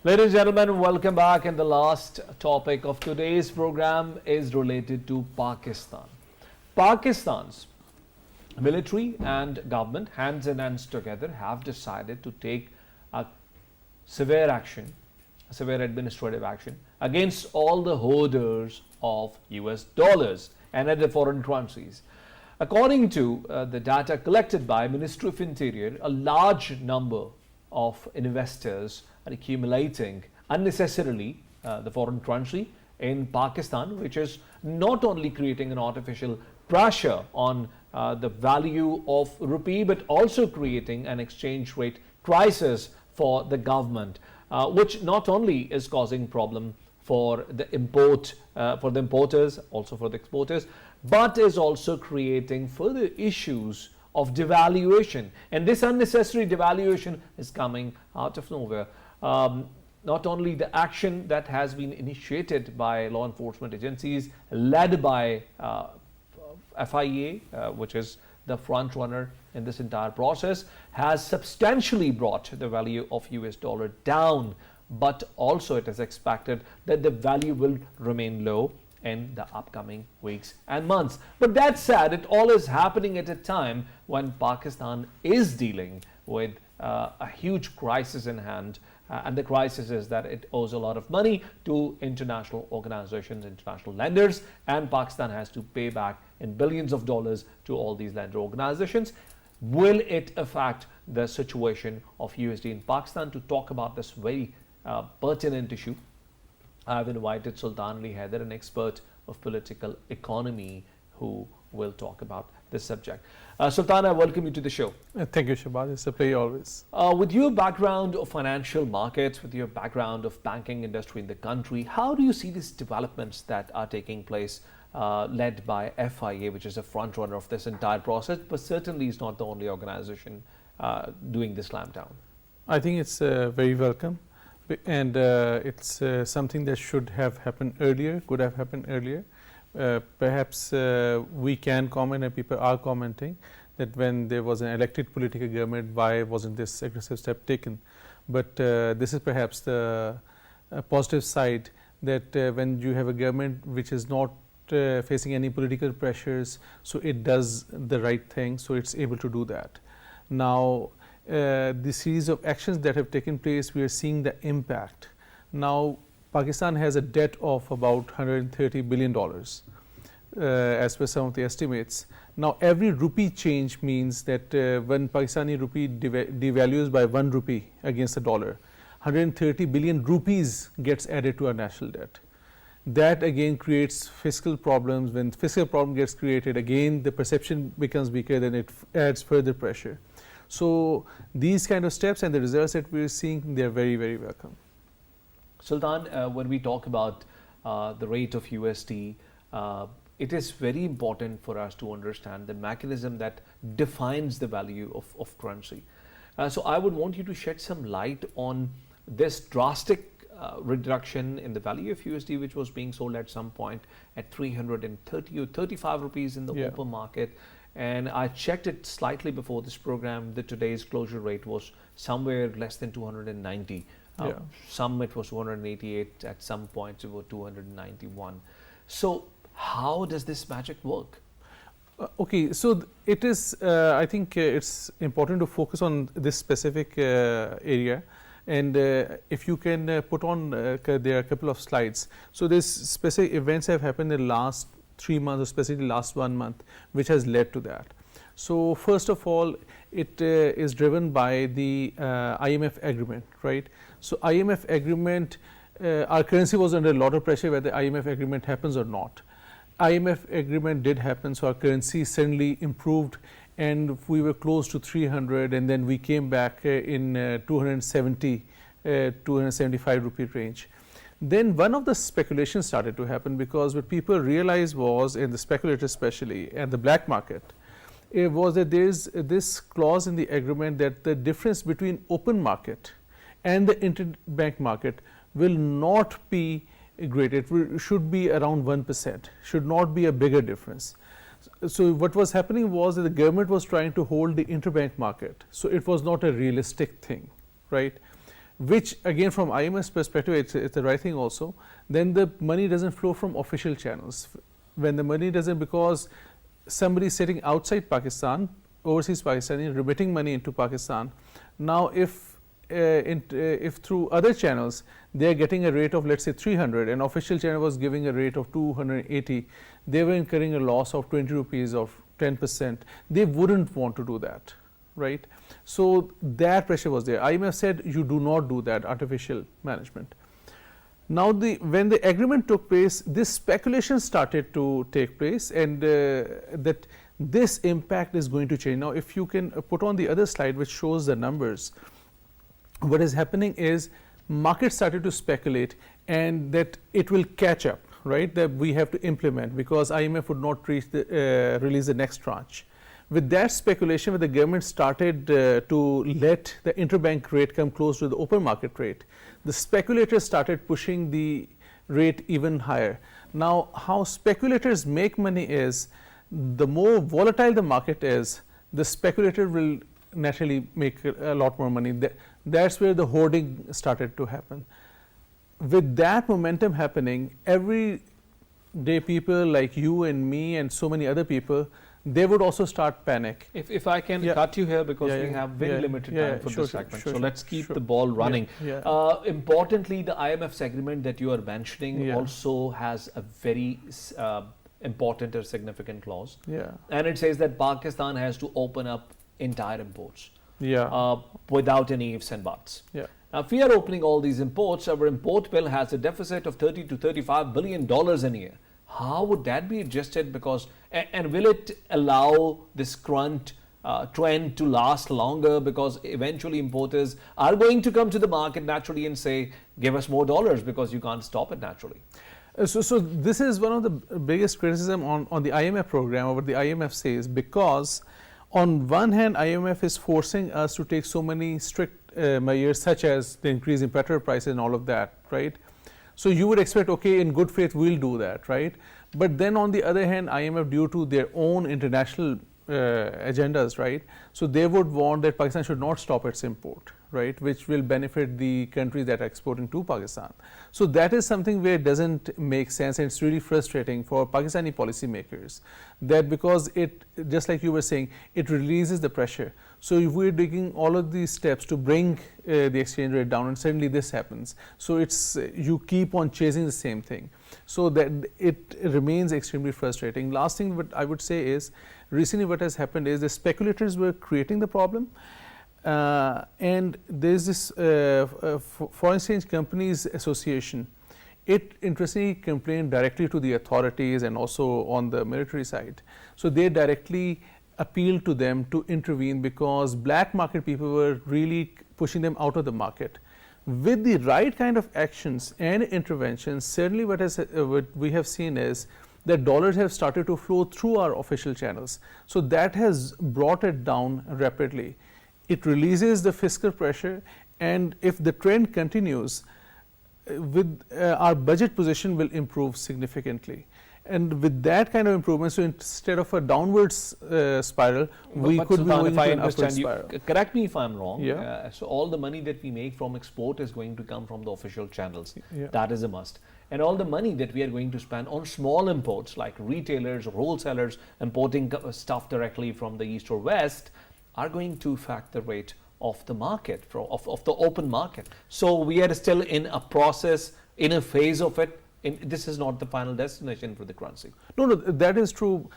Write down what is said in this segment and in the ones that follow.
Ladies and gentlemen, welcome back. And the last topic of today's program is related to Pakistan. Pakistan's military and government, hands in hands together, have decided to take a severe action, a severe administrative action against all the holders of US dollars and other foreign currencies. According to the data collected by Ministry of Interior, a large number of investors are accumulating unnecessarily the foreign currency in Pakistan, which is not only creating an artificial pressure on the value of rupee, but also creating an exchange rate crisis for the government, which not only is causing problem for the importers, also for the exporters, but is also creating further issues of devaluation. And this unnecessary devaluation is coming out of nowhere. Not only the action that has been initiated by law enforcement agencies led by FIA, which is the front runner in this entire process, has substantially brought the value of US dollar down, but also it is expected that the value will remain low in the upcoming weeks and months. But that said, it all is happening at a time when Pakistan is dealing with a huge crisis in hand, and the crisis is that it owes a lot of money to international organizations, international lenders, and Pakistan has to pay back in billions of dollars to all these lender organizations. Will it affect the situation of USD in Pakistan? To talk about this very pertinent issue, I've invited Sultan Ali Haider, an expert of political economy, who will talk about this subject. Sultan, I welcome you to the show. Thank you, Shabaz. It's a pleasure always. With your background of financial markets, with your background of banking industry in the country, how do you see these developments that are taking place, led by FIA, which is a front runner of this entire process, but certainly is not the only organization doing this clampdown? I think it's very welcome. And it's something that should have happened earlier, could have happened earlier. Perhaps we can comment, and people are commenting, that when there was an elected political government, why wasn't this aggressive step taken? But this is perhaps the positive side, that when you have a government which is not facing any political pressures, so it does the right thing, so it's able to do that. Now, the series of actions that have taken place, we are seeing the impact. Now, Pakistan has a debt of about $130 billion, as per some of the estimates. Now, every rupee change means that when Pakistani rupee devalues by 1 rupee against the dollar, 130 billion rupees gets added to our national debt. That again creates fiscal problems. When fiscal problem gets created, again the perception becomes weaker, then it adds further pressure. So these kind of steps and the results that we're seeing, they're very, very welcome. Sultan, when we talk about the rate of USD, it is very important for us to understand the mechanism that defines the value of currency. So I would want you to shed some light on this drastic reduction in the value of USD, which was being sold at some point at 330 or 35 rupees in the open market. And I checked it slightly before this program. The today's closure rate was somewhere less than 290. Some it was 288, at some points it was 291. So how does this magic work? Okay, so it is, I think it's important to focus on this specific area. And if you can put on, there are a couple of slides. So these specific events have happened in the last 3 months, especially last 1 month, which has led to that. So first of all, it is driven by the IMF agreement, right? So IMF agreement, our currency was under a lot of pressure whether IMF agreement happens or not. IMF agreement did happen, so our currency suddenly improved, and we were close to 300, and then we came back in 270, 275 rupee range. Then one of the speculations started to happen, because what people realized was, and the speculators especially, and the black market, it was that there is this clause in the agreement that the difference between open market and the interbank market will not be great. It should be around 1%, should not be a bigger difference. So what was happening was that the government was trying to hold the interbank market, so it was not a realistic thing, right? which again from IMF's perspective it's the right thing also, then the money doesn't flow from official channels. When the money doesn't, because somebody sitting outside Pakistan, overseas Pakistani, remitting money into Pakistan, now if through other channels they are getting a rate of let's say 300 and official channel was giving a rate of 280, they were incurring a loss of 20 rupees or 10%, they wouldn't want to do that, right? So that pressure was there. IMF said you do not do that artificial management. Now when the agreement took place, this speculation started to take place, and that this impact is going to change. Now if you can put on the other slide which shows the numbers, what is happening is markets started to speculate and that it will catch up, right, that we have to implement because IMF would not release the next tranche. With that speculation, when the government started to let the interbank rate come close to the open market rate, the speculators started pushing the rate even higher. Now how speculators make money is, the more volatile the market is, the speculator will naturally make a lot more money. That's where the hoarding started to happen. With that momentum happening, everyday people like you and me and so many other people, they would also start panic. If I can cut you here because we have very limited time for this segment. So let's keep the ball running. Importantly, the IMF's agreement that you are mentioning also has a very important or significant clause. And it says that Pakistan has to open up entire imports without any ifs and buts. Now, if we are opening all these imports, our import bill has a deficit of $30 to $35 billion in a year. How would that be adjusted? Because and will it allow this current trend to last longer? Because eventually importers are going to come to the market naturally and say, give us more dollars, because you can't stop it naturally. So this is one of the biggest criticism on the IMF program, or what the IMF says, because on one hand, IMF is forcing us to take so many strict measures, such as the increase in petrol prices and all of that, right? So you would expect, okay, in good faith, we'll do that, right? But then on the other hand, IMF, due to their own international agendas, right? So they would want that Pakistan should not stop its import, right? Which will benefit the countries that are exporting to Pakistan. So that is something where it doesn't make sense, and it's really frustrating for Pakistani policymakers, that because it, just like you were saying, it releases the pressure. So if we're taking all of these steps to bring the exchange rate down, and suddenly this happens, so it's you keep on chasing the same thing. So that it remains extremely frustrating. Last thing what I would say is, recently what has happened is the speculators were creating the problem, and there's this Foreign Exchange Companies Association. It interestingly complained directly to the authorities and also on the military side. So they directly appealed to them to intervene, because black market people were really pushing them out of the market. With the right kind of actions and interventions, certainly what we have seen is that dollars have started to flow through our official channels. So that has brought it down rapidly. It releases the fiscal pressure, and if the trend continues, with our budget position will improve significantly. And with that kind of improvement, so instead of a downwards spiral, we could be moving to an upward spiral. Correct me if I'm wrong. So all the money that we make from export is going to come from the official channels. That is a must. And all the money that we are going to spend on small imports, like retailers or wholesalers importing stuff directly from the east or west, are going to affect the rate of the market, of the open market. So we are still in a process, in a phase of it. This is not the final destination for the currency. No, that is true.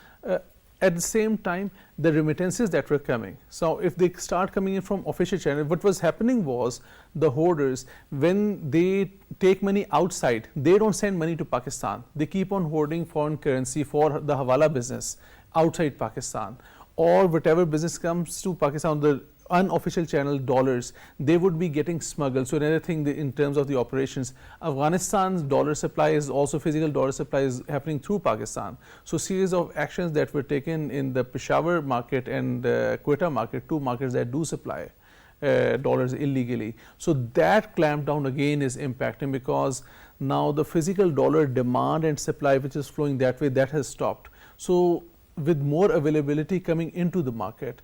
At the same time, the remittances that were coming. So if they start coming in from official channel, what was happening was the hoarders, when they take money outside, they don't send money to Pakistan. They keep on hoarding foreign currency for the Hawala business outside Pakistan, or whatever business comes to Pakistan, the unofficial channel dollars, they would be getting smuggled. So another thing in terms of the operations, Afghanistan's dollar supply is also, physical dollar supply is happening through Pakistan. So series of actions that were taken in the Peshawar market and Quetta market, two markets that do supply dollars illegally. So that clampdown again is impacting, because now the physical dollar demand and supply which is flowing that way, that has stopped. So with more availability coming into the market,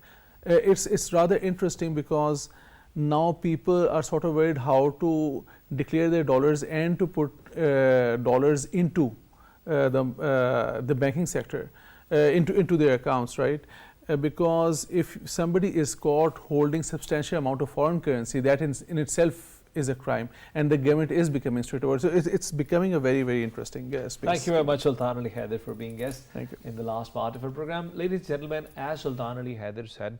it's rather interesting, because now people are sort of worried how to declare their dollars and to put dollars into the banking sector, into their accounts, right? Because if somebody is caught holding substantial amount of foreign currency, that in itself is a crime, and the government is becoming straightforward. So it's becoming a very, very interesting space. Thank you very much, Sultan Ali Haider, for being guest Thank you. in the last part of our program. Ladies and gentlemen, as Sultan Ali Haider said,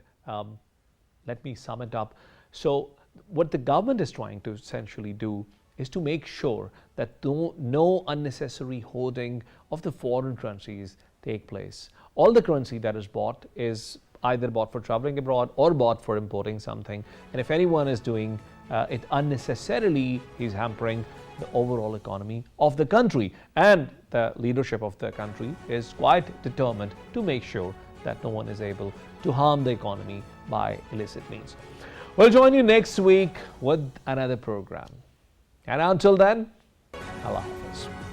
let me sum it up. So what the government is trying to essentially do is to make sure that no unnecessary hoarding of the foreign currencies take place. All the currency that is bought is either bought for traveling abroad or bought for importing something. And if anyone is doing it unnecessarily, he's hampering the overall economy of the country. And the leadership of the country is quite determined to make sure that no one is able to harm the economy by illicit means. We'll join you next week with another program. And until then, Allah Hafiz.